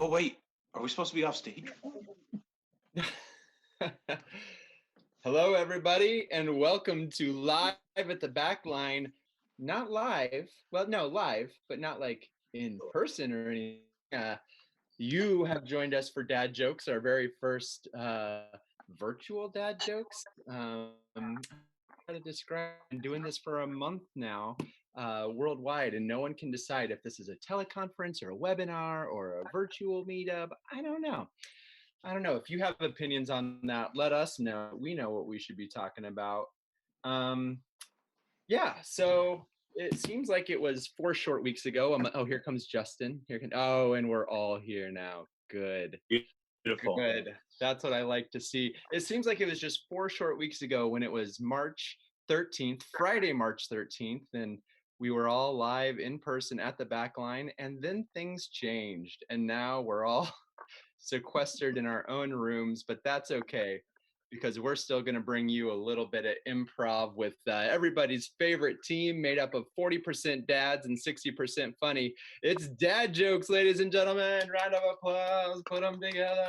Oh, wait. Are we supposed to be off stage? Hello, everybody, and welcome to Live at the Backline. Not live, well, no, live, but not like in person or anything. You have joined us for Dad Jokes, our very first virtual Dad Jokes. How to describe? I'm doing this for a month now, worldwide, and no one can decide if this is a teleconference or a webinar or a virtual meetup. I don't know. If you have opinions on that, let us know. We know what we should be talking about. Yeah, so it seems like it was 4 short weeks ago. Oh, here comes Justin. And we're all here now. Good. Beautiful. Good. That's what I like to see. It seems like it was just 4 short weeks ago when it was March 13th, Friday, March 13th, and we were all live in person at the Backline, and then things changed, and now we're all sequestered in our own rooms, but that's okay because we're still going to bring you a little bit of improv with everybody's favorite team made up of 40% dads and 60% funny. It's Dad Jokes, ladies and gentlemen. Round of applause. Put them together.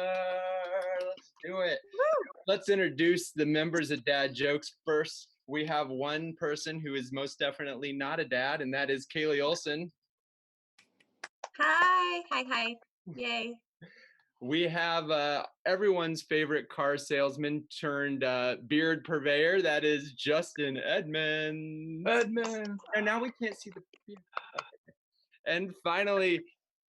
Let's do it. Woo! Let's introduce the members of Dad Jokes. First, we have one person who is most definitely not a dad, and that is Kaylee Olson. Hi. Yay. We have everyone's favorite car salesman turned beard purveyor. That is Justin Edmonds. And now we can't see the beard. And finally,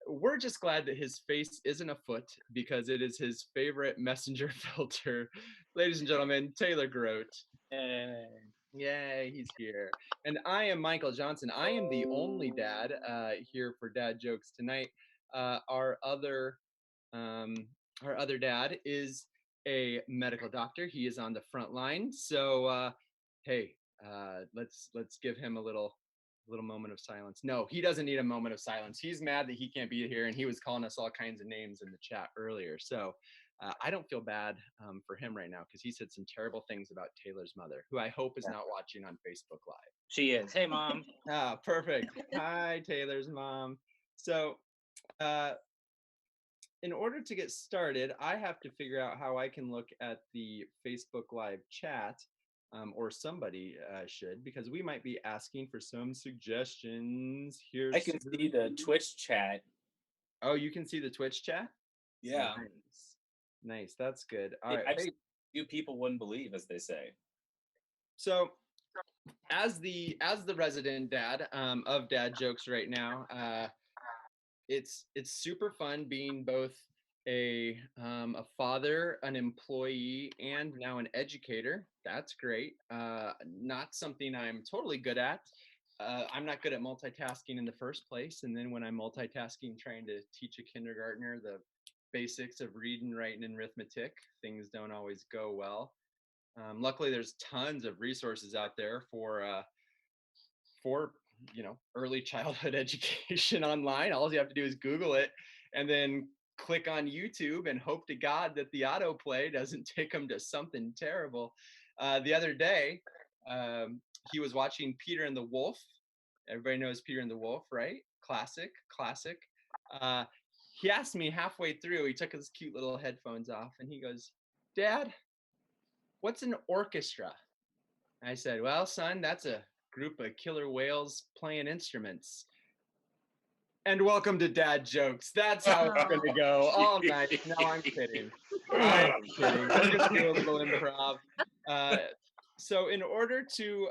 we're just glad that his face isn't a foot because it is his favorite messenger filter. Ladies and gentlemen, Taylor Grote. Yay, he's here. And I am Michael Johnson. I am the only dad here for Dad Jokes tonight. Our other dad is a medical doctor. He is on the front line. So hey, let's give him a little moment of silence. No, he doesn't need a moment of silence. He's mad that he can't be here, and he was calling us all kinds of names in the chat earlier. So I don't feel bad for him right now because he said some terrible things about Taylor's mother, who I hope is not watching on Facebook Live. She is. Hey, Mom. Perfect. Hi, Taylor's mom. So in order to get started, I have to figure out how I can look at the Facebook Live chat, or somebody should, because we might be asking for some suggestions. I can see the Twitch chat. Oh, you can see the Twitch chat? Yeah. Nice. That's good. All right. Hey, few people wouldn't believe, as they say. So, as the resident dad of Dad Jokes right now, it's super fun being both a father, an employee, and now an educator. That's great. Not something I'm totally good at. I'm not good at multitasking in the first place, and then when I'm multitasking trying to teach a kindergartner the basics of reading, writing, and arithmetic, things don't always go well. Luckily, there's tons of resources out there for early childhood education online. All you have to do is Google it and then click on YouTube and hope to God that the autoplay doesn't take them to something terrible. The other day, he was watching Peter and the Wolf. Everybody knows Peter and the Wolf, right? Classic. He asked me halfway through, he took his cute little headphones off and he goes, "Dad, what's an orchestra?" I said, "Well, son, that's a group of killer whales playing instruments." And welcome to Dad Jokes. That's how it's going to go all night. No, I'm kidding. We're going to do a little improv. So in order to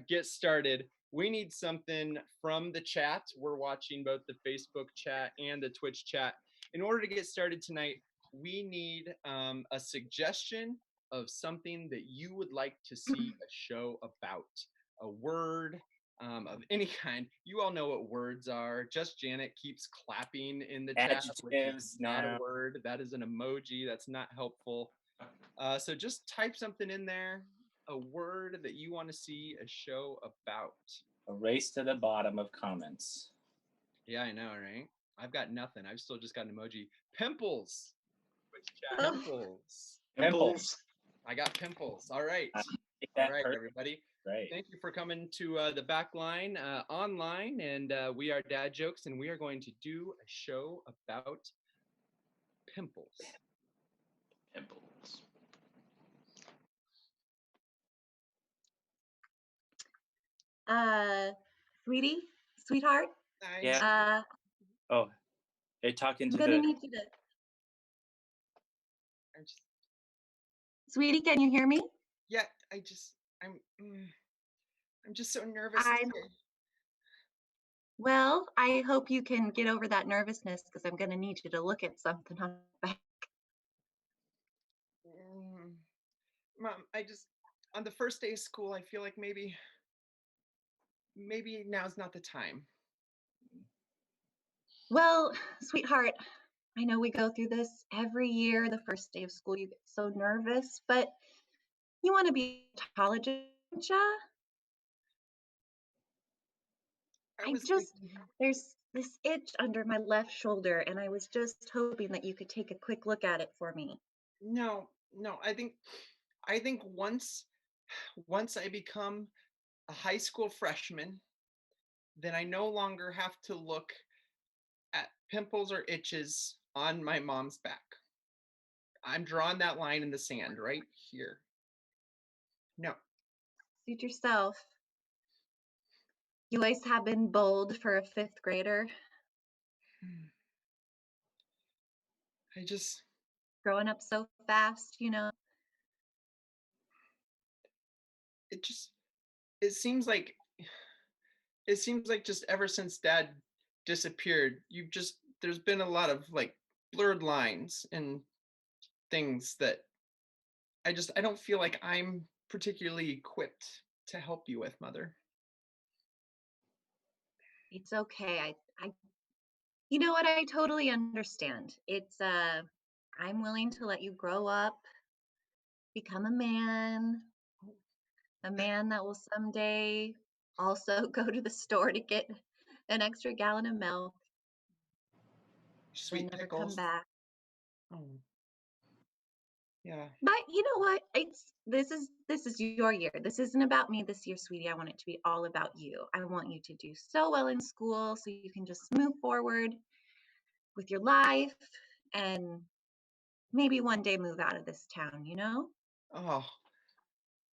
get started, we need something from the chat. We're watching both the Facebook chat and the Twitch chat. In order to get started tonight, we need a suggestion of something that you would like to see a show about. A word of any kind. You all know what words are. Just Janet keeps clapping in the chat, which is not a word. That is an emoji. That's not helpful. So just type something in there, a word that you want to see a show about. A race to the bottom of comments. Yeah, I know, right? I've got nothing. I've still just got an emoji. Pimples. Pimples. I got pimples. All right. All right, everybody. Right. Thank you for coming to the Backline online, and we are Dad Jokes, and we are going to do a show about pimples? Pimples. Sweetie, sweetheart. Yeah. Oh, they're talking I'm to gonna the. need you to. I'm just, Sweetie, can you hear me? yeah, I'm just so nervous. Well, I hope you can get over that nervousness because I'm gonna need you to look at something on my back. Mom, on the first day of school, I feel like maybe now's not the time. Well, sweetheart, I know we go through this every year. The first day of school, you get so nervous, but you want to be a psychologist, don't ya? There's this itch under my left shoulder, and I was just hoping that you could take a quick look at it for me. No, I think once I become a high school freshman, then I no longer have to look at pimples or itches on my mom's back. I'm drawing that line in the sand right here. No. Suit yourself. You always have been bold for a fifth grader. I just Growing up so fast, you know. it seems like just ever since Dad disappeared, there's been a lot of like blurred lines and things that I don't feel like I'm particularly equipped to help you with, Mother. It's okay. You know what? I totally understand. I'm willing to let you grow up, become a man that will someday also go to the store to get an extra gallon of milk Sweet and never pickles. come back. Oh. Yeah. But you know what? This is your year. This isn't about me this year, sweetie. I want it to be all about you. I want you to do so well in school so you can just move forward with your life and maybe one day move out of this town, you know? Oh.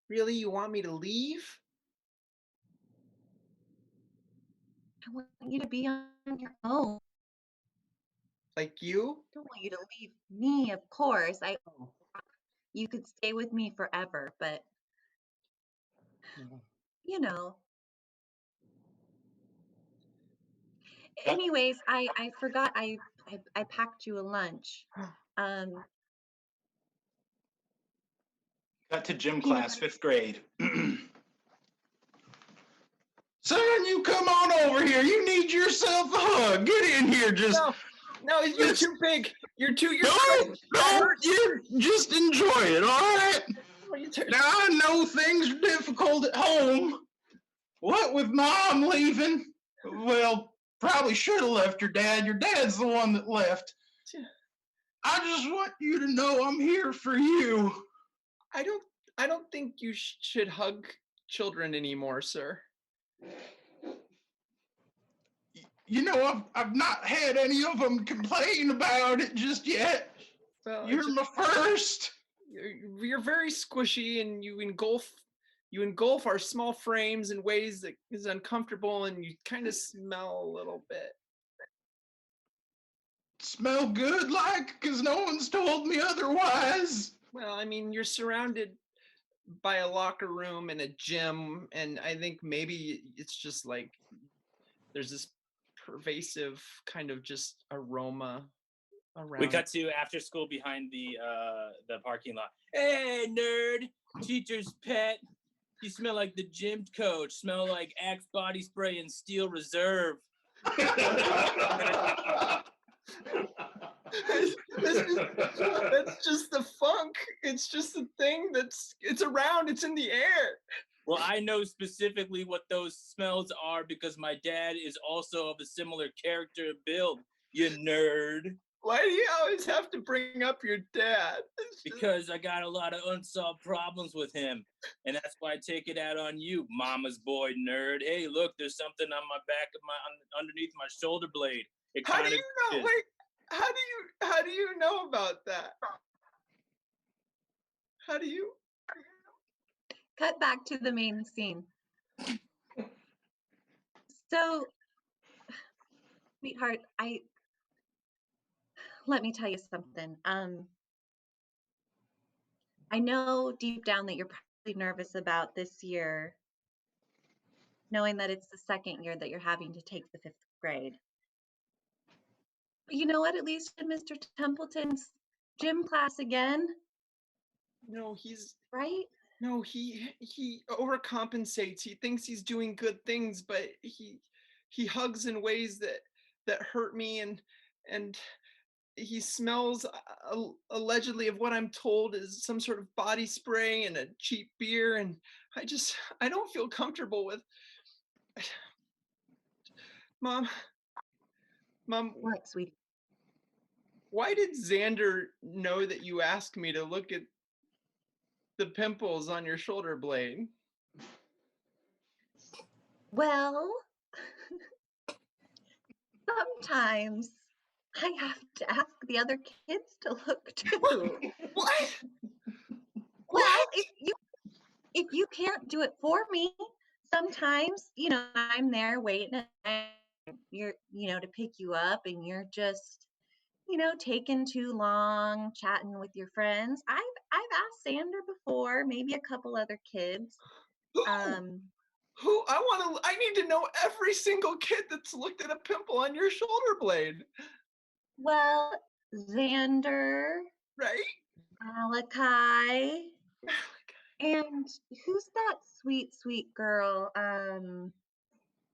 Really? You want me to leave? I want you to be on your own. Like you? I don't want you to leave me, of course. Oh. You could stay with me forever, but No. you know. Anyways, I forgot I packed you a lunch. Got to gym Peanut class, butter. 5th grade. Son, you come on over here. You need yourself a hug. Get in here. No, you're too big. You're No, you just enjoy it, all right? Now, I know things are difficult at home. What with Mom leaving? Well, probably should have left your dad. Your dad's the one that left. I just want you to know I'm here for you. I don't think you should hug children anymore, sir. You know, I've not had any of them complain about it just yet. Well, You're my first. You're very squishy, and you engulf our small frames in ways that is uncomfortable, and you kind of smell a little bit. Smell good, like, because no one's told me otherwise. Well, I mean, you're surrounded by a locker room and a gym, and I think maybe it's just like there's this pervasive kind of just aroma around. We cut to after school behind the parking lot. Hey, nerd, teacher's pet. You smell like the gym coach. Smell like Axe body spray and Steel Reserve. That's just the funk. It's just the thing it's around. It's in the air. Well, I know specifically what those smells are because my dad is also of a similar character and build. You nerd. Why do you always have to bring up your dad? Because I got a lot of unsolved problems with him, and that's why I take it out on you, mama's boy nerd. Hey, look, there's something on my back of underneath my shoulder blade. How do you know? Wait, How do you know about that? How do you? Cut back to the main scene. So, sweetheart, let me tell you something. I know deep down that you're probably nervous about this year, knowing that it's the second year that you're having to take the 5th grade. But you know what? At least in Mr. Templeton's gym class again, No, he's right? no, he overcompensates. He thinks he's doing good things, but he hugs in ways that hurt me, and he smells allegedly of what I'm told is some sort of body spray and a cheap beer, and I don't feel comfortable with. Mom, What, sweetie? why did Xander know that you asked me to look at the pimples on your shoulder blade? Well, sometimes I have to ask the other kids to look too. What? Well, if you can't do it for me, sometimes, I'm there waiting and you're, to pick you up and you're just, taking too long chatting with your friends. I've asked Sander before, maybe a couple other kids. Who? I need to know every single kid that's looked at a pimple on your shoulder blade. Well, Xander, Right? Malachi, and who's that sweet girl?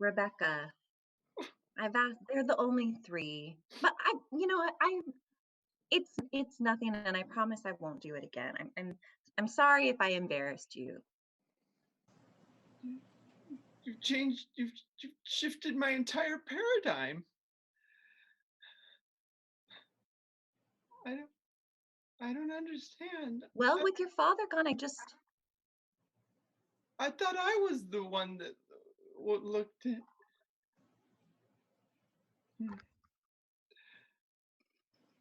Rebecca. I've asked. They're the only 3. But it's nothing, and I promise I won't do it again. I'm sorry if I embarrassed you. You've shifted my entire paradigm. I don't understand. Well, with your father gone, I thought I was the one that looked at.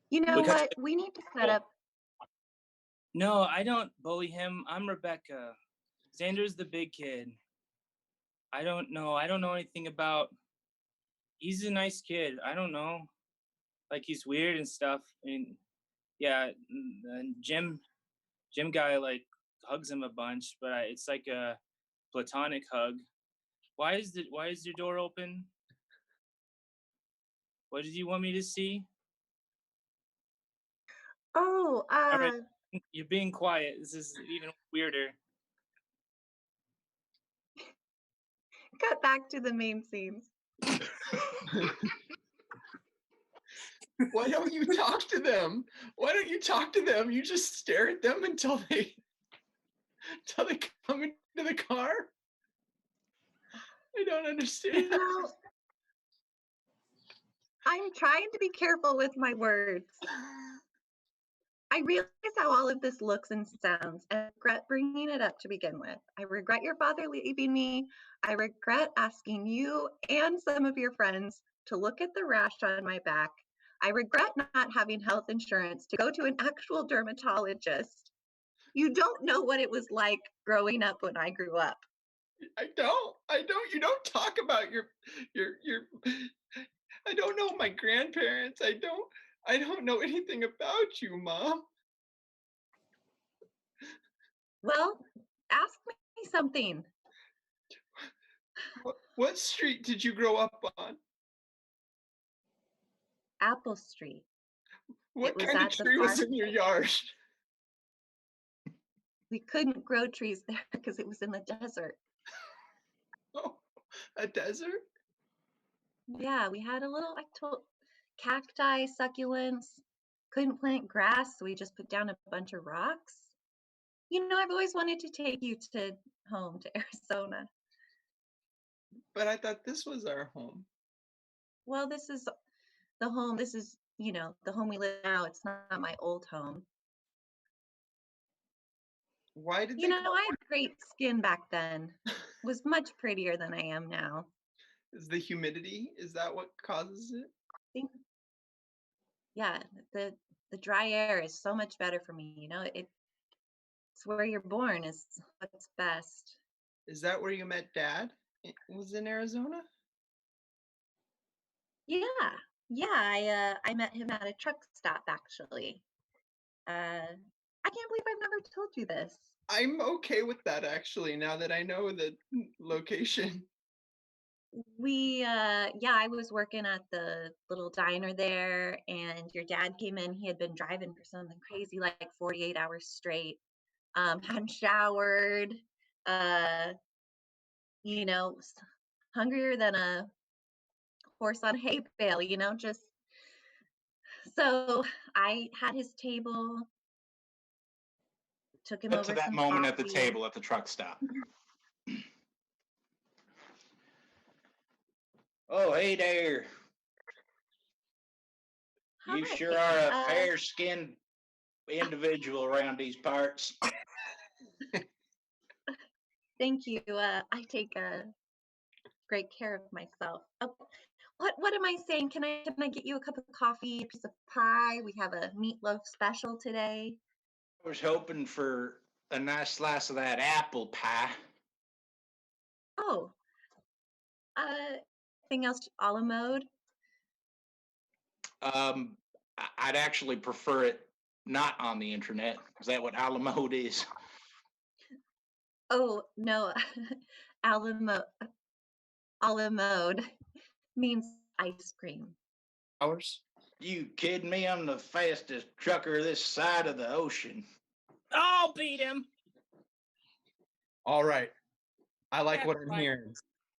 You know what? We need to set up. No, I don't bully him. I'm Rebecca. Xander's the big kid. I don't know. I don't know anything about. He's a nice kid. I don't know. Like, he's weird and stuff. And yeah, and Jim guy like hugs him a bunch, but it's like a platonic hug. Why is your door open? What did you want me to see? Oh, All right, you're being quiet. This is even weirder. Cut back to the main scenes. Why don't you talk to them? Why don't you talk to them? You just stare at them until they come into the car? I don't understand. I'm trying to be careful with my words. I realize how all of this looks and sounds, and I regret bringing it up to begin with. I regret your father leaving me. I regret asking you and some of your friends to look at the rash on my back. I regret not having health insurance to go to an actual dermatologist. You don't know what it was like growing up when I grew up. I don't. You don't talk about your I don't know my grandparents. I don't know anything about you, Mom. Well, ask me something. What street did you grow up on? Apple Street. What kind of tree was in your yard? We couldn't grow trees there because it was in the desert. Oh, a desert? Yeah, we had cacti, succulents. Couldn't plant grass, so we just put down a bunch of rocks. I've always wanted to take you home to Arizona. But I thought this was our home. Well, this is the home. This is, the home we live now. It's not my old home. Why did I had great skin back then. Was much prettier than I am now. Is the humidity? Is that what causes it? yeah, the dry air is so much better for me. You know, it's where you're born is what's best. Is that where you met Dad? Was in Arizona? Yeah, yeah. I met him at a truck stop actually. I can't believe I've never told you this. I'm okay with that actually, now that I know the location. Yeah, I was working at the little diner there, and your dad came in. He had been driving for something crazy like 48 hours straight. Hadn't showered, uh, you know, hungrier than a horse on a hay bale, you know, just so I had his table, took him Cut to over that some moment at the coffee. table at the truck stop. Oh, hey there. You sure Hi. are a fair-skinned individual around these parts. Thank you. I take great care of myself. Oh, what am I saying? Can I get you a cup of coffee, a piece of pie? We have a meatloaf special today. I was hoping for a nice slice of that apple pie. Oh, anything else a la mode? I'd actually prefer it not on the internet. Is that what a la mode is? Oh no, a la mode means ice cream. Hours? You kidding me? I'm the fastest trucker this side of the ocean. I'll beat him. All right. I like That's what I'm fine. hearing.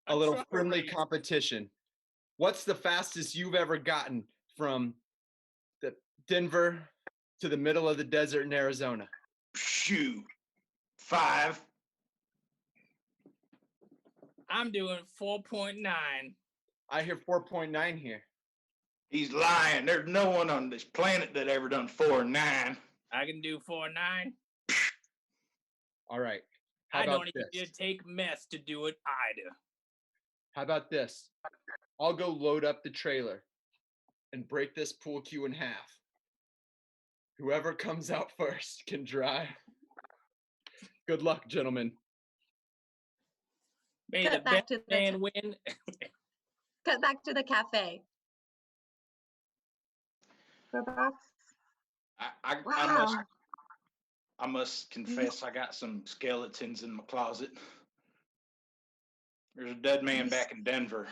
A A little trucker friendly race. competition. What's the fastest you've ever gotten from the Denver to the middle of the desert in Arizona? Shoot. 5. I'm doing 4.9. I hear 4.9 here. He's lying. There's no one on this planet that ever done 4 and 9. I can do 4.9. All right. How I about don't even this? take mess to do it either. How about this? I'll go load up the trailer and break this pool cue in half. Whoever comes out first can drive. Good luck, gentlemen. May the Cut back best to the man win. cut back to the cafe. Wow. I must confess I got some skeletons in my closet. There's a dead man back in Denver.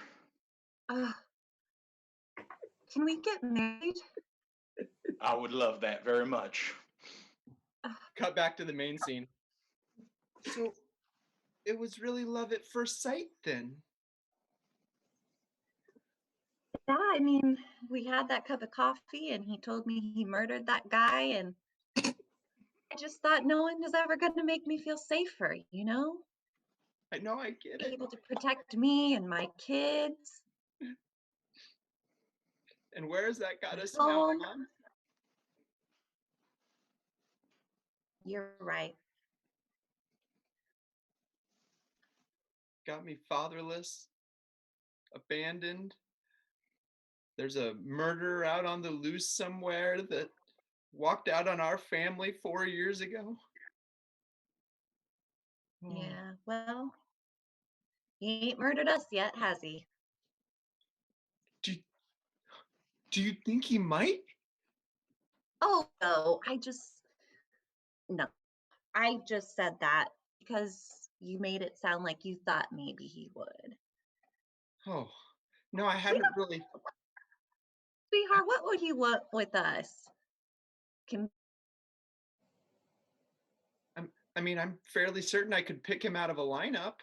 Can we get married? I would love that very much. Cut back to the main scene. So it was really love at first sight then. Yeah, I mean, we had that cup of coffee and he told me he murdered that guy, and I just thought no one is ever going to make me feel safer, you know? I know, I get it. Able to protect me and my kids. And where has that got us now, Home. Mom? You're right. Got me fatherless, abandoned. There's a murderer out on the loose somewhere that walked out on our family 4 years ago. Oh. Yeah, well, he ain't murdered us yet, has he? Do you think he might? Oh, no, no. I just said that because you made it sound like you thought maybe he would. Oh, no, I hadn't really. Sweetheart, what would you want with us? I mean, I'm fairly certain I could pick him out of a lineup.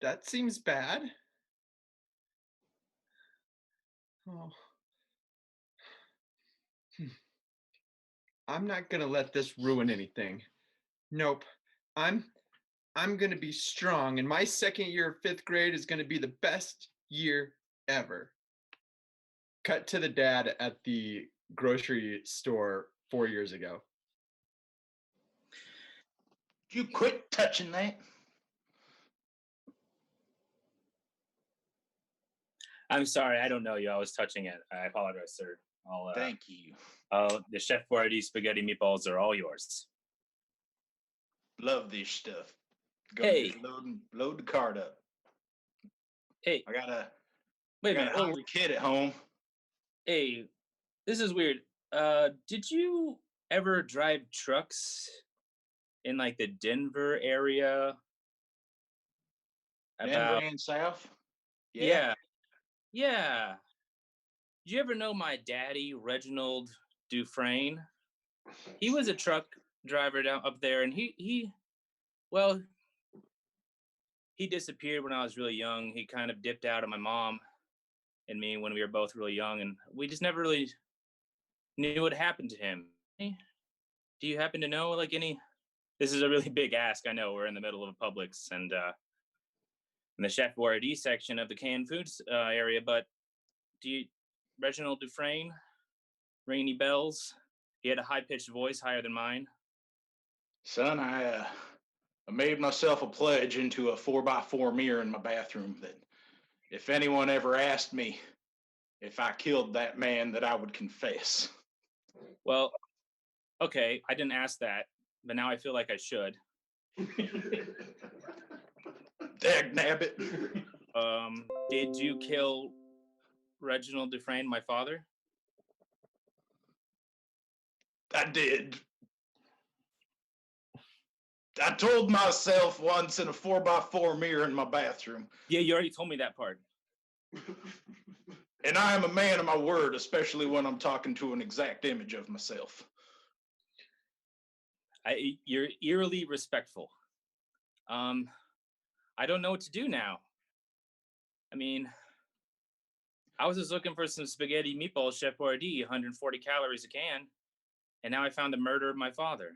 That seems bad. Oh. I'm not gonna let this ruin anything. Nope. I'm gonna be strong, and my second year of 5th grade is gonna be the best year ever. Cut to the dad at the grocery store 4 years ago. You quit touching that. I'm sorry, I don't know you. I was touching it. I apologize, sir. Thank you. The Chef Boyardee spaghetti meatballs are all yours. Love this stuff. Hey. Load the cart up. Hey, I got a wait a minute. hungry kid at home. Hey, this is weird. Did you ever drive trucks in like the Denver area? Denver and South? Yeah. Yeah. Did you ever know my daddy, Reginald Dufresne? He was a truck driver down up there, and he disappeared when I was really young. He kind of dipped out of my mom and me when we were both really young, and we just never really knew what happened to him. Do you happen to know like any? This is a really big ask. I know we're in the middle of a Publix and in the Chef Boyardee section of the canned foods area, but do you, Reginald Dufresne, ring any bells? He had a high-pitched voice, higher than mine. Son, I made myself a pledge into a 4x4 mirror in my bathroom that if anyone ever asked me if I killed that man, that I would confess. Well, okay, I didn't ask that, but now I feel like I should. Dagnabbit. Did you kill Reginald Dufresne, my father? I did. I told myself once in a 4x4 mirror in my bathroom. Yeah, you already told me that part. And I am a man of my word, especially when I'm talking to an exact image of myself. You're eerily respectful. I don't know what to do now. I mean, I was just looking for some spaghetti meatballs, Chef Boyardee, 140 calories a can, and now I found the murder of my father.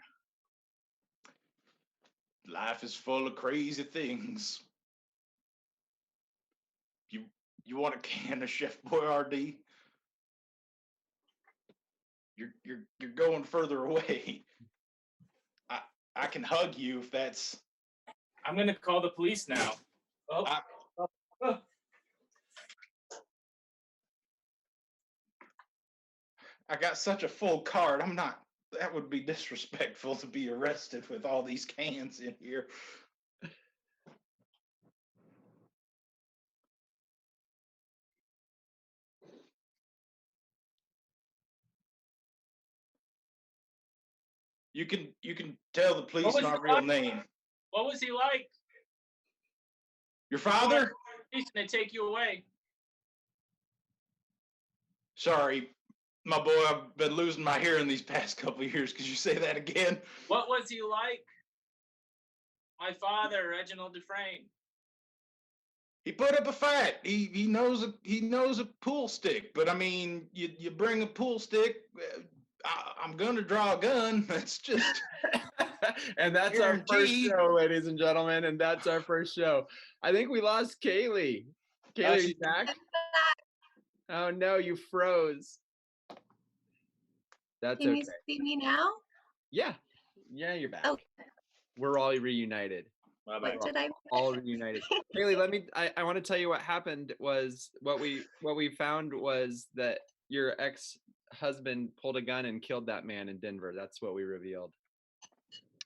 Life is full of crazy things. You want a can of Chef Boyardee? You're going further away. I can hug you if that's. I'm gonna call the police now. I got such a full cart. I'm not. That would be disrespectful to be arrested with all these cans in here. You can tell the police my real name. What was he like? Your father? He's gonna take you away. Sorry, my boy. I've been losing my hearing these past couple of years. Could you say that again? What was he like? My father, Reginald Dufresne. He put up a fight. He knows a pool stick. But I mean, you bring a pool stick. I'm gonna draw a gun. That's just. And that's our first show, ladies and gentlemen. And that's our first show. I think we lost Kaylee. Kaylee, are you back? Oh no, you froze. That's Can okay. you see me now? Yeah, you're back. Oh, We're all reunited. what did I? All reunited. Kaylee, I want to tell you what happened was what we found was that your ex-husband pulled a gun and killed that man in Denver. That's what we revealed.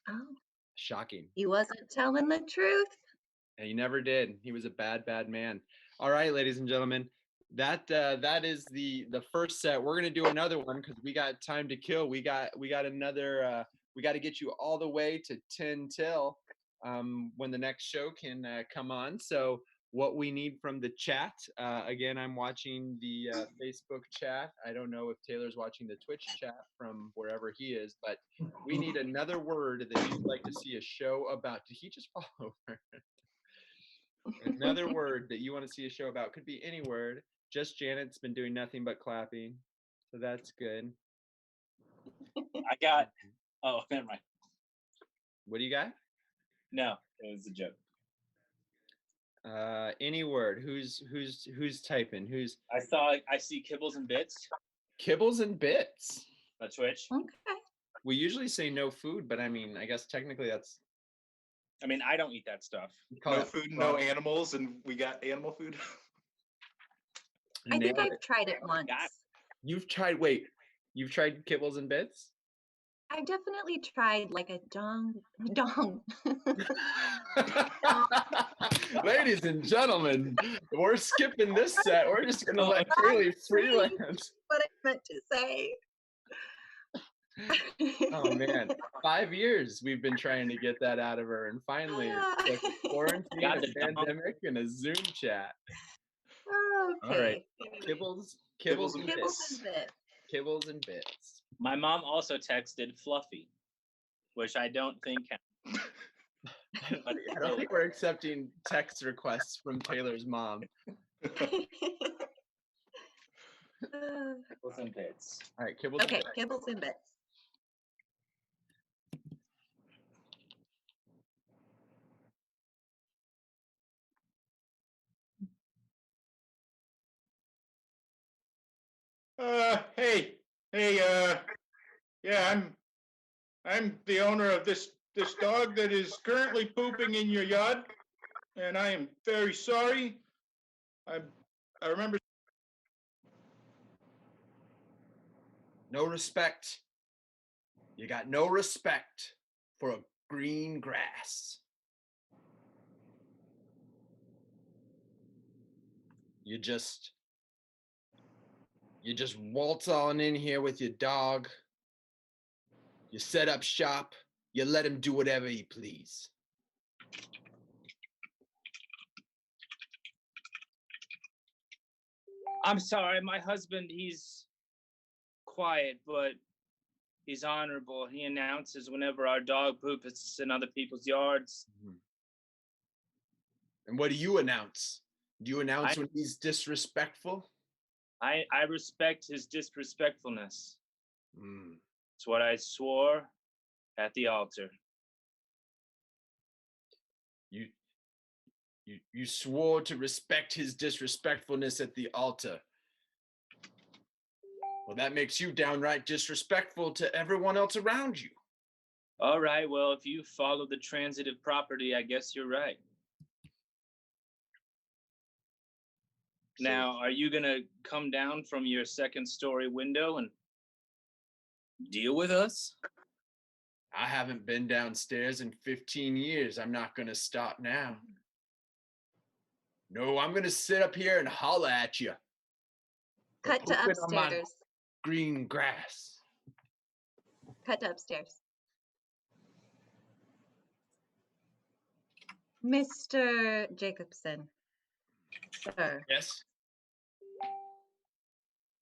Oh, shocking. He wasn't telling the truth. And he never did. He was a bad man. All right, ladies and gentlemen, that is the first set. We're gonna do another one because we got time to kill. We got another. We got to get you all the way to 10 till when the next show can come on. So what we need from the chat, again, I'm watching the Facebook chat. I don't know if Taylor's watching the Twitch chat from wherever he is, but we need another word that you'd like to see a show about. Did he just fall over? Another word that you want to see a show about. Could be any word. Just Janet's been doing nothing but clapping, so that's good. I got. Oh, never mind. What do you got? No, it was a joke. Any word. Who's typing? Who's? I see kibbles and bits. Kibbles and bits. On Twitch. Okay. We usually say no food, but I mean, I guess technically that's. I mean, I don't eat that stuff. No food, no animals, and we got animal food. I think I've tried it once. You've tried kibbles and bits? I definitely tried like a dong. Ladies and gentlemen, we're skipping this set. We're just gonna let Kaylee freelance. What I meant to say. Oh man, 5 years we've been trying to get that out of her, and finally it's like a quarantine, Got a the dong. pandemic, and a Zoom chat. Okay. All right, Anyway. kibbles and Kibbles bits. and bits. Kibbles and bits. My mom also texted Fluffy, which I don't think counts. I don't think we're accepting text requests from Taylor's mom. Kibbles and bits. All right, kibbles. Okay, And bits. kibbles and bits. Yeah, I'm the owner of this dog that is currently pooping in your yard, and I am very sorry. I remember. No respect. You got no respect for a green grass. You just waltz on in here with your dog. You set up shop. You let him do whatever he please. I'm sorry, my husband, he's quiet, but he's honorable. He announces whenever our dog poops in other people's yards. And what do you announce? Do you announce when he's disrespectful? I respect his disrespectfulness. Mm. It's what I swore at the altar. You swore to respect his disrespectfulness at the altar. Well, that makes you downright disrespectful to everyone else around you. All right, well, if you follow the transitive property, I guess you're right. Now, are you gonna come down from your second-story window and deal with us? I haven't been downstairs in 15 years. I'm not gonna stop now. No, I'm gonna sit up here and holler at you. Cut to upstairs. Green grass. Cut to upstairs. Mr. Jacobson, sir. Yes.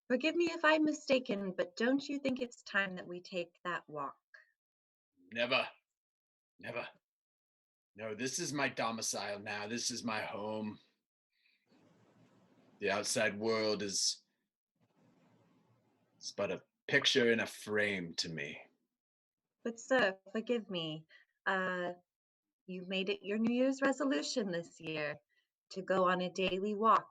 Forgive me if I'm mistaken, but don't you think it's time that we take that walk? Never. No, this is my domicile now. This is my home. The outside world is but a picture in a frame to me. But sir, forgive me. You made it your New Year's resolution this year to go on a daily walk.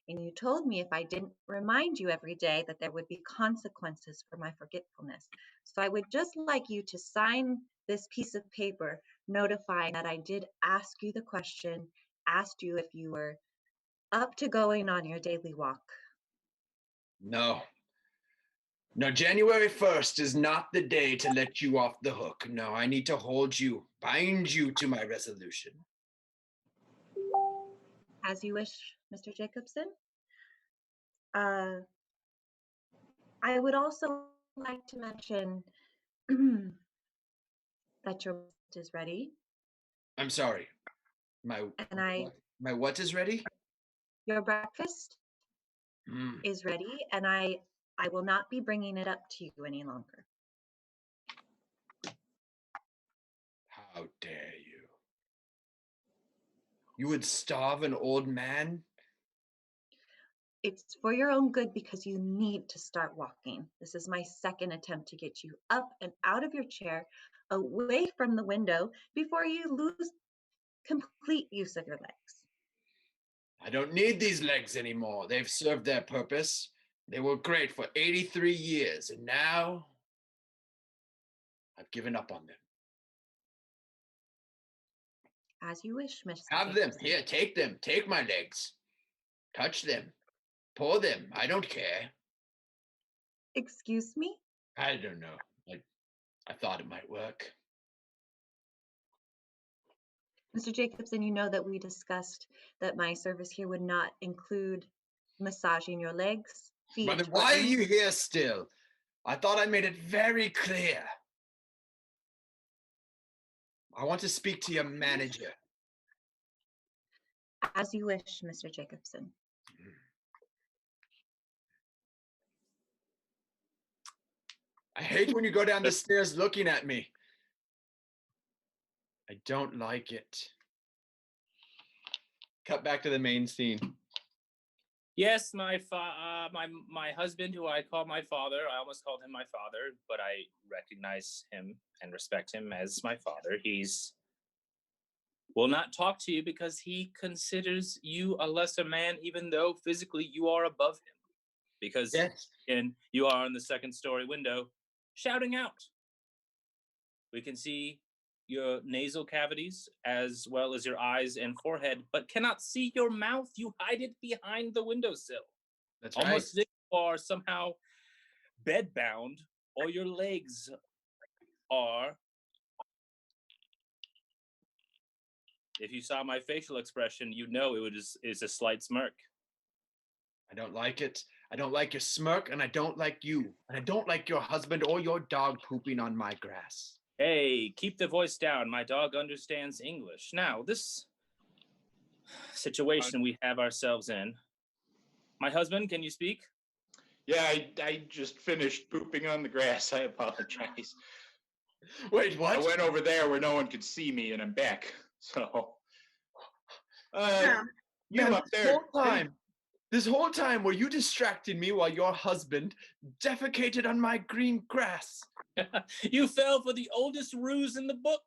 And you told me if I didn't remind you every day that there would be consequences for my forgetfulness. So I would just like you to sign this piece of paper notifying that I did ask you the question, asked you if you were up to going on your daily walk. No, January 1st is not the day to let you off the hook. No, I need to hold you, bind you to my resolution. As you wish, Mr. Jacobson. I would also like to mention that your breakfast is ready. I'm sorry. My what is ready? Your breakfast is ready, and I will not be bringing it up to you any longer. How dare you? You would starve an old man? It's for your own good because you need to start walking. This is my second attempt to get you up and out of your chair, away from the window, before you lose complete use of your legs. I don't need these legs anymore. They've served their purpose. They were great for 83 years, and now I've given up on them. As you wish, Miss. Have them. Here, take them. Take my legs. Touch them. Pull them. I don't care. Excuse me? I don't know. I thought it might work. Mr. Jacobson, you know that we discussed that my service here would not include massaging your legs, feet. But then or why are any- you here still? I thought I made it very clear. I want to speak to your manager. As you wish, Mr. Jacobson. I hate when you go down the stairs looking at me. I don't like it. Cut back to the main scene. Yes, my husband, who I call my father. I almost called him my father, but I recognize him and respect him as my father. He's will not talk to you because he considers you a lesser man, even though physically you are above him. Because Yes. and you are in the second story window, shouting out. We can see your nasal cavities as well as your eyes and forehead, but cannot see your mouth. You hide it behind the windowsill. That's Almost as right. if you are somehow bedbound, or your legs are. If you saw my facial expression, you'd know is a slight smirk. I don't like it. I don't like your smirk, and I don't like you. And I don't like your husband or your dog pooping on my grass. Hey, keep the voice down. My dog understands English. Now, this situation we have ourselves in. My husband, can you speak? Yeah, I just finished pooping on the grass. I apologize. Wait, what? I went over there where no one could see me, and I'm back. So, you Man, up there? this whole time, were you distracting me while your husband defecated on my green grass? You fell for the oldest ruse in the book.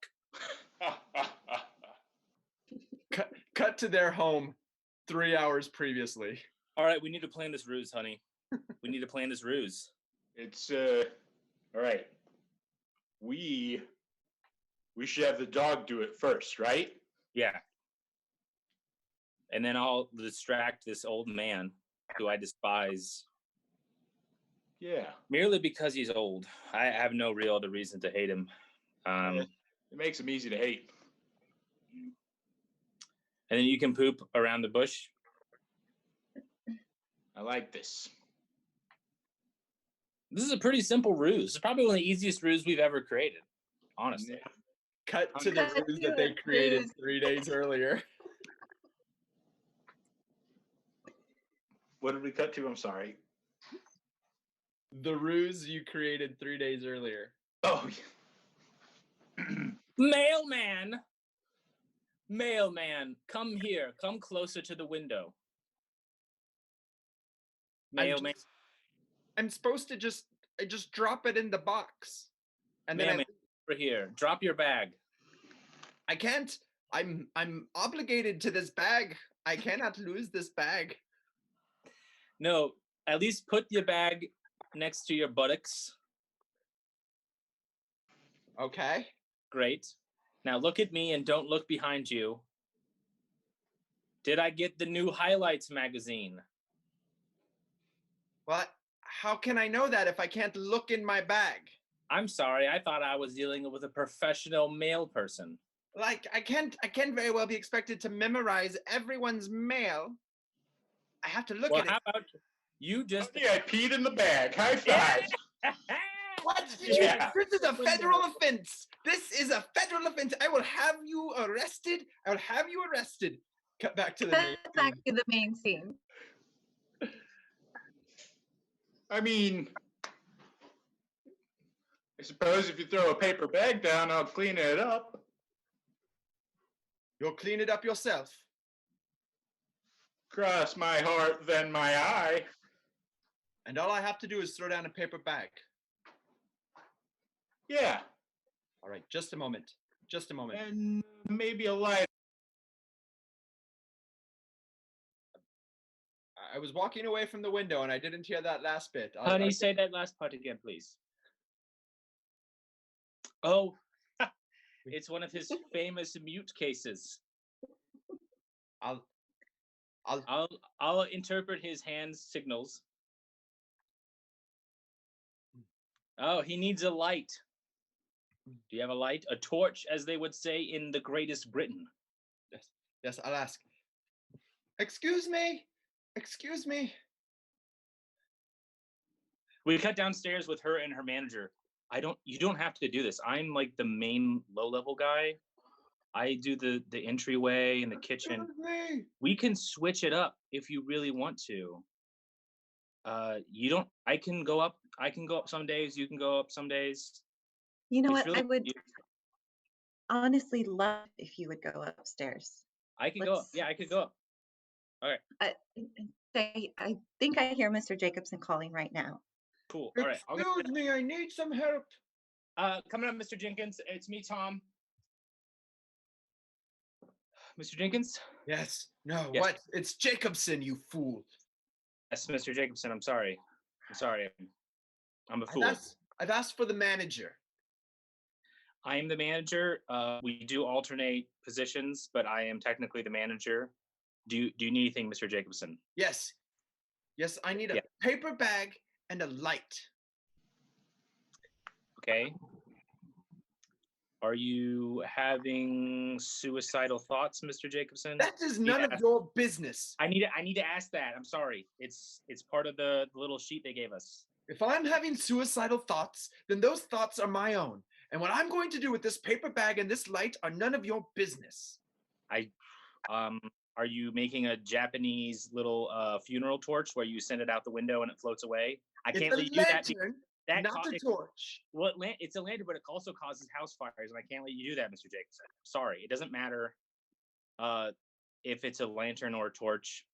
Cut to their home 3 hours previously. All right, we need to plan this ruse, honey. We need to plan this ruse. It's all right. We should have the dog do it first, right? Yeah. And then I'll distract this old man who I despise. Yeah. Merely because he's old. I have no real other reason to hate him. It makes him easy to hate. And then you can poop around the bush. I like this. This is a pretty simple ruse. It's probably one of the easiest ruses we've ever created, honestly. Cut to the ruse that they created 3 days earlier. What did we cut to? I'm sorry. The ruse you created 3 days earlier. Oh, Mailman, come here. Come closer to the window. Mailman. I'm supposed to just drop it in the box. And then over here. Drop your bag. I can't. I'm obligated to this bag. I cannot lose this bag. No, at least put your bag next to your buttocks. Okay. Great. Now look at me and don't look behind you. Did I get the new Highlights magazine? What? How can I know that if I can't look in my bag? I'm sorry. I thought I was dealing with a professional mail person. Like, I can't very well be expected to memorize everyone's mail. I have to look at it. How about you just... yeah, I peed in the bag. High five. What? Yeah. This is a federal offense. This is a federal offense. I will have you arrested. I will have you arrested. Cut back to the main Cut back to the main scene. I mean, I suppose if you throw a paper bag down, I'll clean it up. You'll clean it up yourself. Cross my heart, then my eye. And all I have to do is throw down a paper bag. Yeah. All right, just a moment. Just a moment. And maybe a light. I was walking away from the window and I didn't hear that last bit. Honey, say that last part again, please. Oh, it's one of his famous mute cases. I'll interpret his hand signals. Oh, he needs a light. Do you have a light? A torch, as they would say in the greatest Britain. Yes, I'll ask. Excuse me? Excuse me? We cut downstairs with her and her manager. You don't have to do this. I'm like the main low-level guy. I do the entryway and the kitchen. We can switch it up if you really want to. You don't. I can go up some days. You can go up some days. You know It's what? really I would honestly love if you would go upstairs. I could go up. Yeah, I could go up. All right. I think I hear Mr. Jacobson calling right now. Cool. All right. Excuse me, I need some help. Coming up, Mr. Jenkins. It's me, Tom. Mr. Jenkins? Yes. No, Yes. what? It's Jacobson, you fool. Yes, Mr. Jacobson. I'm sorry. I'm a fool. I've asked for the manager. I am the manager. We do alternate positions, but I am technically the manager. Do you need anything, Mr. Jacobson? Yes. Yes, I need a paper bag and a light. Okay. Are you having suicidal thoughts, Mr. Jacobson? That is none of your business. I need to ask that. I'm sorry. It's part of the little sheet they gave us. If I'm having suicidal thoughts, then those thoughts are my own. And what I'm going to do with this paper bag and this light are none of your business. Are you making a Japanese little funeral torch where you send it out the window and it floats away? I can't let you do that. Not a torch. Well, it's a lantern, but it also causes house fires, and I can't let you do that, Mr. Jacobson. Sorry, it doesn't matter if it's a lantern or a torch.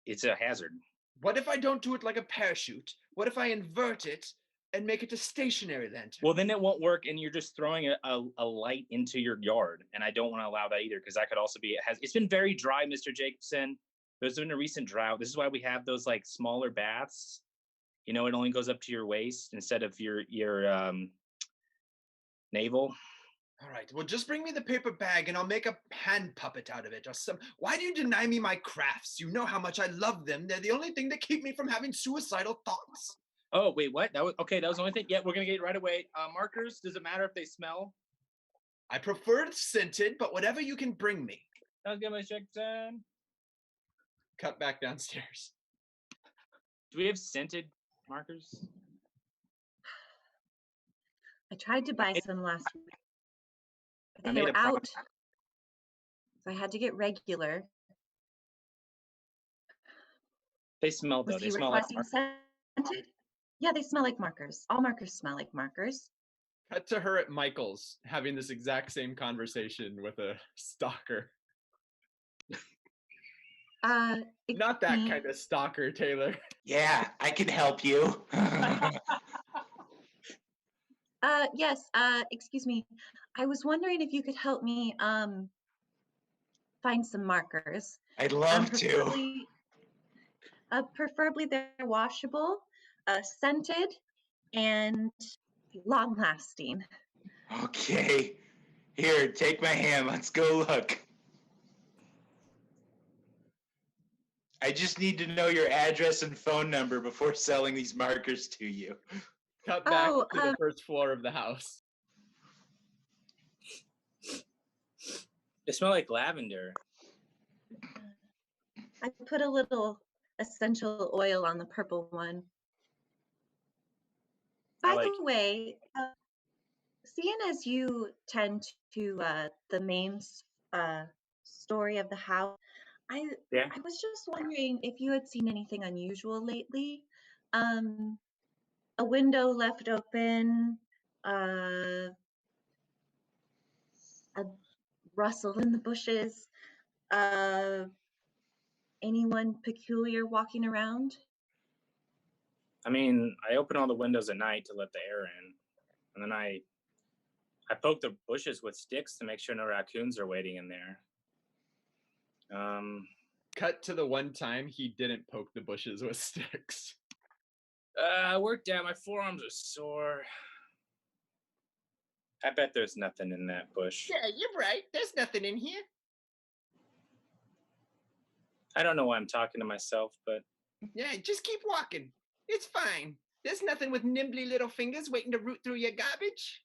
It's a hazard. What if I don't do it like a parachute? What if I invert it and make it a stationary lantern? Well, then it won't work, and you're just throwing a light into your yard, and I don't want to allow that either, because that could also be it's been very dry, Mr. Jacobson. There's been a recent drought. This is why we have those like smaller baths. You know, it only goes up to your waist instead of your navel. All right. Well, just bring me the paper bag and I'll make a hand puppet out of it or some. Why do you deny me my crafts? You know how much I love them. They're the only thing that keep me from having suicidal thoughts. Oh, wait, what? That was the only thing. Yeah, we're going to get it right away. Markers, does it matter if they smell? I prefer it scented, but whatever you can bring me. Sounds good, Mr. Jackson. Cut back downstairs. Do we have scented markers? I tried to buy some last week. They were out. So I had to get regular. They smell though. They smell like scented? Yeah, they smell like markers. All markers smell like markers. Cut to her at Michael's having this exact same conversation with a stalker. Not that kind of stalker, Taylor. Yeah, I can help you. Yes, excuse me. I was wondering if you could help me find some markers. I'd love to. Preferably they're washable, scented, and long-lasting. Okay. Here, take my hand. Let's go look. I just need to know your address and phone number before selling these markers to you. Cut back to the first floor of the house. They smell like lavender. I put a little essential oil on the purple one. By the way, seeing as you tend to the main story of the house, I was just wondering if you had seen anything unusual lately. A window left open, a rustle in the bushes, anyone peculiar walking around? I mean, I open all the windows at night to let the air in, and then I poke the bushes with sticks to make sure no raccoons are waiting in there. Cut to the one time he didn't poke the bushes with sticks. I worked out. My forearms are sore. I bet there's nothing in that bush. Yeah, you're right. There's nothing in here. I don't know why I'm talking to myself, but... Yeah, just keep walking. It's fine. There's nothing with nimbly little fingers waiting to root through your garbage.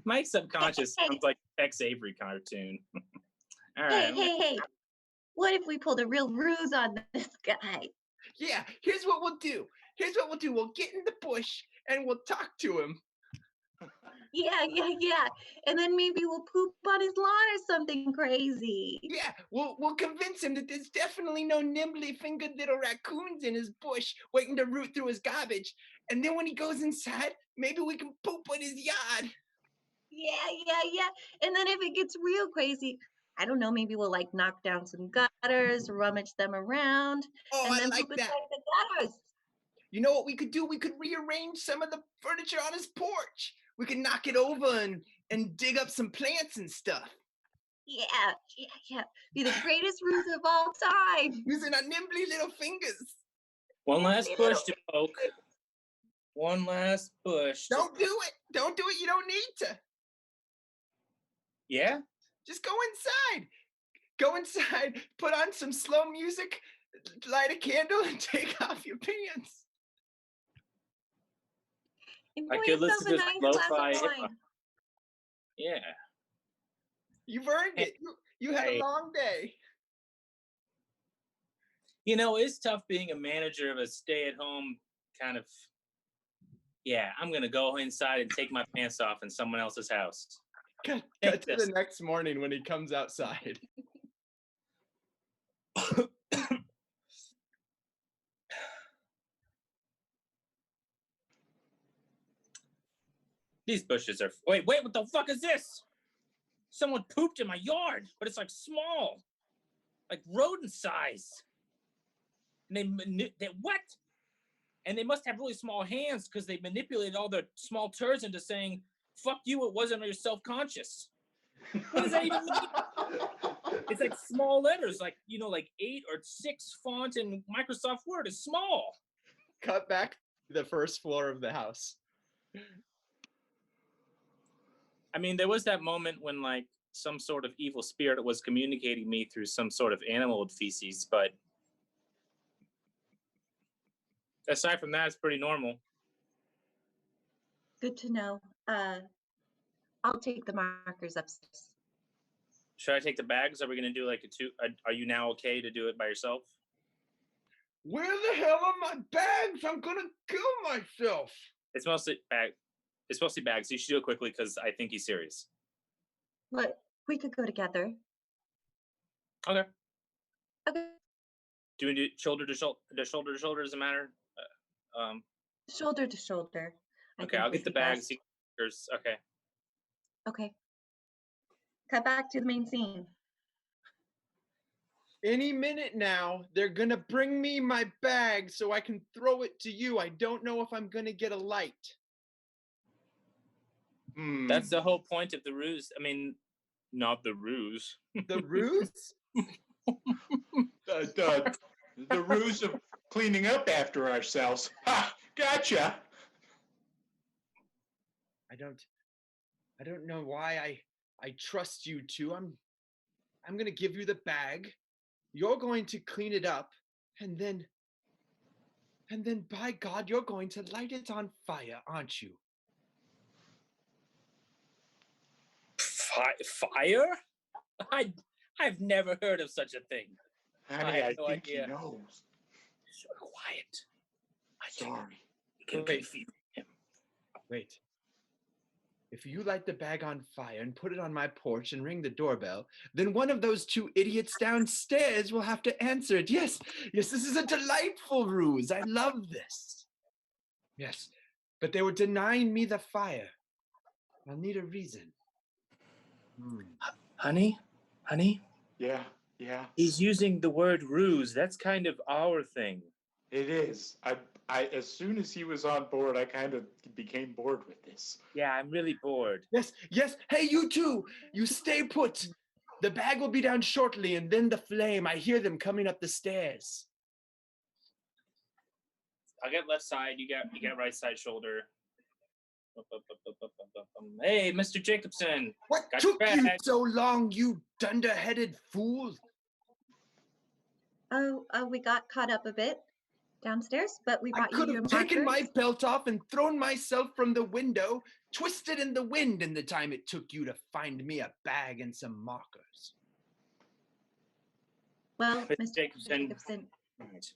My subconscious sounds like Tex Avery cartoon. All right. Hey. What if we pulled a real ruse on this guy? Yeah, here's what we'll do. We'll get in the bush and we'll talk to him. Yeah. And then maybe we'll poop on his lawn or something crazy. Yeah, we'll convince him that there's definitely no nimbly fingered little raccoons in his bush waiting to root through his garbage. And then when he goes inside, maybe we can poop on his yard. Yeah. And then if it gets real crazy, I don't know, maybe we'll like knock down some gutters, rummage them around, and then like poop that. inside the gutters. You know what we could do? We could rearrange some of the furniture on his porch. We could knock it over and dig up some plants and stuff. Yeah. Be the greatest ruse of all time. Using our nimbly little fingers. One last push to poke. One last push. Don't do it. You don't need to. Yeah? Just go inside. Put on some slow music, light a candle, and take off your pants. Enjoy I could listen to yourself a nice glass lo-fi of hip-hop. wine. Yeah. You've earned it. You had a long day. You know, it's tough being a manager of a stay-at-home kind of. Yeah, I'm gonna go inside and take my pants off in someone else's house. Cut to the next morning when he comes outside. These bushes are. Wait, what the fuck is this? Someone pooped in my yard, but it's like small, like rodent size. And they what? And they must have really small hands because they manipulated all the small turds into saying, "Fuck you, it wasn't, or you're self-conscious." What does that even mean? It's like small letters, like 8 or 6 font in Microsoft Word is small. Cut back to the first floor of the house. I mean, there was that moment when like some sort of evil spirit was communicating me through some sort of animal feces, but aside from that, it's pretty normal. Good to know. I'll take the markers upstairs. Should I take the bags? Are we going to do like a two? Are you now okay to do it by yourself? Where the hell are my bags? I'm gonna kill myself. It's mostly bags. You should do it quickly because I think he's serious. But we could go together. Okay. Okay. Do we do shoulder to shoulder? Shoulder to shoulder doesn't matter. Shoulder to shoulder. Okay, I'll get the bags. Okay. Okay. Cut back to the main scene. Any minute now, they're gonna bring me my bag so I can throw it to you. I don't know if I'm gonna get a light. That's the whole point of the ruse. I mean, not the ruse. The ruse? The ruse of cleaning up after ourselves. Ha! Gotcha. I don't know why I trust you two. I'm gonna give you the bag. You're going to clean it up, and then by God, you're going to light it on fire, aren't you? Fire? I've never heard of such a thing. Honey, I no think idea. he knows. So quiet. Sorry. You can feel him. Wait. If you light the bag on fire and put it on my porch and ring the doorbell, then one of those 2 idiots downstairs will have to answer it. Yes, this is a delightful ruse. I love this. Yes, but they were denying me the fire. I'll need a reason. Honey? Yeah. He's using the word ruse. That's kind of our thing. It is. I as soon as he was on board, I kind of became bored with this. Yeah, I'm really bored. Yes. Hey, you two, you stay put. The bag will be down shortly, and then the flame. I hear them coming up the stairs. I'll get left side. You get right side shoulder. Hey, Mr. Jacobson. What took you so long, you dunder-headed fool? Oh, we got caught up a bit. downstairs, but we I brought you could your have taken my markers. belt off and thrown myself from the window, twisted in the wind in the time it took you to find me a bag and some markers. Well, Mr. Mr. Jacobson, Right.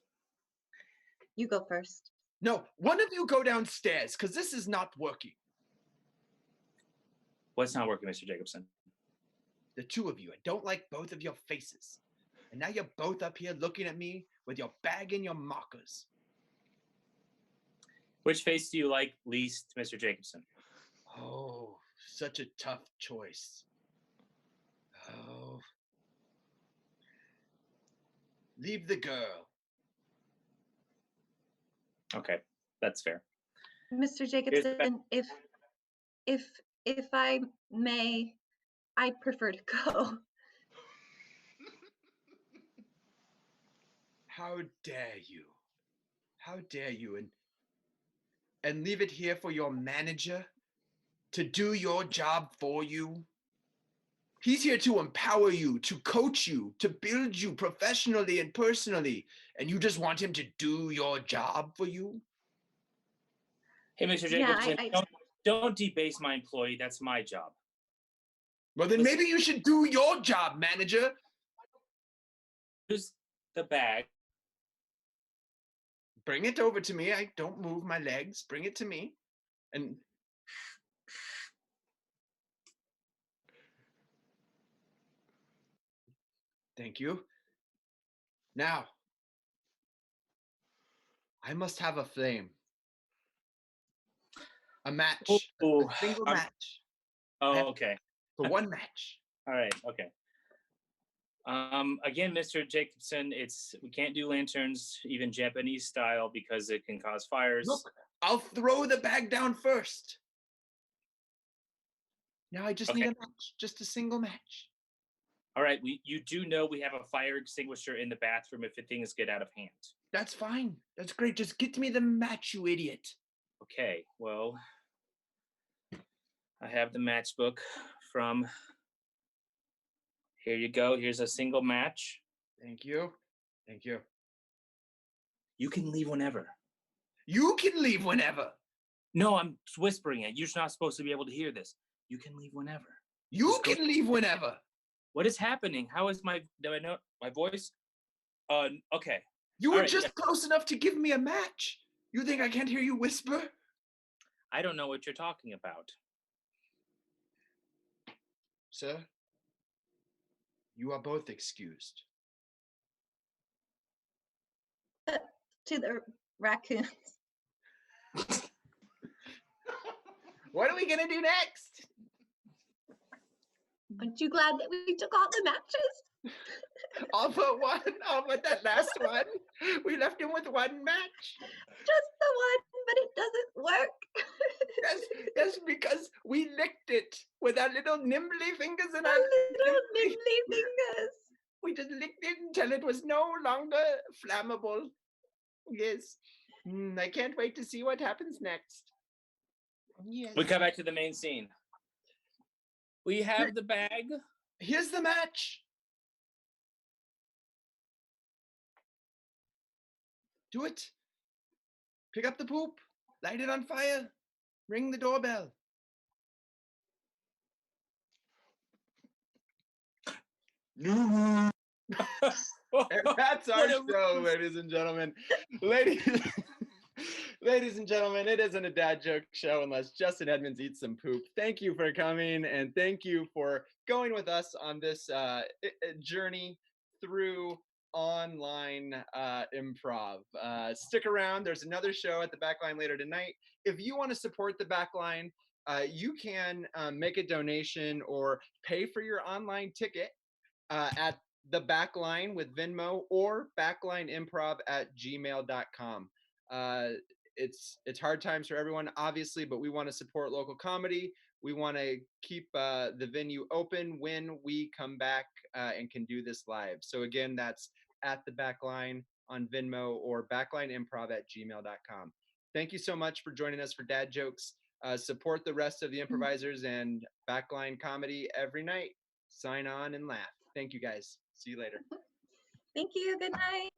you go first. No, one of you go downstairs, because this is not working. What's not working, Mr. Jacobson? The two of you. I don't like both of your faces. And now you're both up here looking at me with your bag and your markers. Which face do you like least, Mr. Jacobson? Oh, such a tough choice. Oh. Leave the girl. Okay, that's fair. Mr. Jacobson, if I may, I'd prefer to go. How dare you? How dare you? And leave it here for your manager to do your job for you? He's here to empower you, to coach you, to build you professionally and personally. And you just want him to do your job for you? Hey, Mr. Yeah, Jacobson, don't debase my employee. That's my job. Well, then maybe you should do your job, manager. Here's the bag. Bring it over to me. I don't move my legs. Bring it to me. And thank you. Now, I must have a flame. A match. Ooh, a single match. Oh, okay. For one match. All right, okay. Again, Mr. Jacobson, we can't do lanterns, even Japanese style, because it can cause fires. Look, I'll throw the bag down first. Now I just need a match, just a single match. All right, you do know we have a fire extinguisher in the bathroom if things get out of hand. That's fine. That's great. Just get me the match, you idiot. Okay, well, I have the matchbook from. Here you go. Here's a single match. Thank you. Thank you. You can leave whenever. You can leave whenever. No, I'm whispering it. You're not supposed to be able to hear this. You can leave whenever. You can leave whenever. What is happening? How is do I know my voice? Okay. You were just close enough to give me a match. You think I can't hear you whisper? I don't know what you're talking about. Sir, you are both excused. To the raccoons. What are we gonna do next? Aren't you glad that we took all the matches? All but one. All but that last one. We left him with one match. Just the one, but it doesn't work. That's because we licked it with our little nimbly fingers and our little nimbly fingers. We just licked it until it was no longer flammable. Yes. I can't wait to see what happens next. Yes. We come back to the main scene. We have the bag. Here's the match. Do it. Pick up the poop. Light it on fire. Ring the doorbell. That's our show, ladies and gentlemen. Ladies and gentlemen, it isn't a dad joke show unless Justin Edmonds eats some poop. Thank you for coming, and thank you for going with us on this journey through online improv. Stick around. There's another show at the Backline later tonight. If you want to support the Backline, you can make a donation or pay for your online ticket at the Backline with Venmo or backlineimprov@gmail.com. It's hard times for everyone, obviously, but we want to support local comedy. We want to keep the venue open when we come back and can do this live. So again, that's at the Backline on Venmo or backlineimprov@gmail.com. Thank you so much for joining us for Dad Jokes. Support the rest of the improvisers and Backline comedy every night. Sign on and laugh. Thank you guys. See you later. Thank you. Good night.